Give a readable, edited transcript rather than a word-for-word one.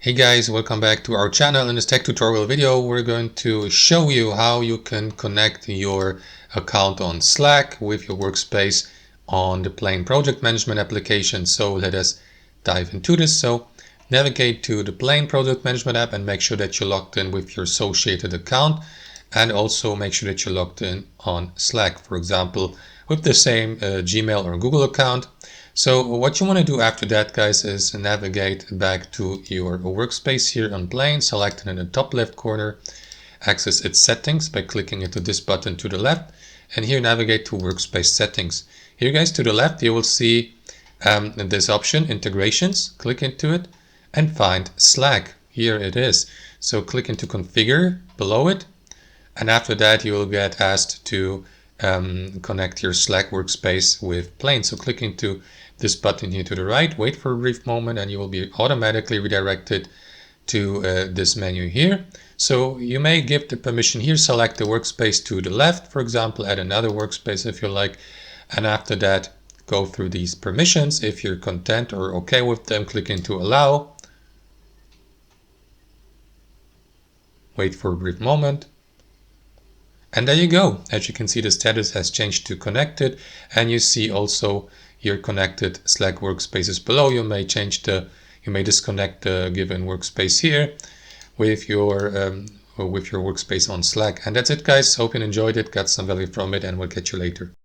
Hey guys, welcome back to our channel. In this tech tutorial video, we're going to show you how you can connect your account on Slack with your workspace on the plain project management application. So let us dive into this. So navigate to the plain project management app and make sure that you're logged in with your associated account, and also make sure that you're logged in on Slack, for example, with the same Gmail or Google account. So what you want to do after that, guys, is navigate back to your workspace here on plain, select it in the top left corner, access its settings by clicking into this button to the left, and here navigate to workspace settings. Here, guys, to the left, you will see this option, integrations. Click into it and find Slack. Here it is. So click into configure below it, and after that you will get asked to connect your Slack workspace with plain. So click into this button here to the right, wait for a brief moment, and you will be automatically redirected to this menu here. So you may give the permission here, select the workspace to the left, for example, add another workspace if you like, and after that go through these permissions. If you're content or okay with them, click into allow, wait for a brief moment. And there you go. As you can see, the status has changed to connected, and you see also your connected Slack workspaces below. You may disconnect the given workspace here with your workspace on Slack. And that's it, guys. Hope you enjoyed it, got some value from it, and we'll catch you later.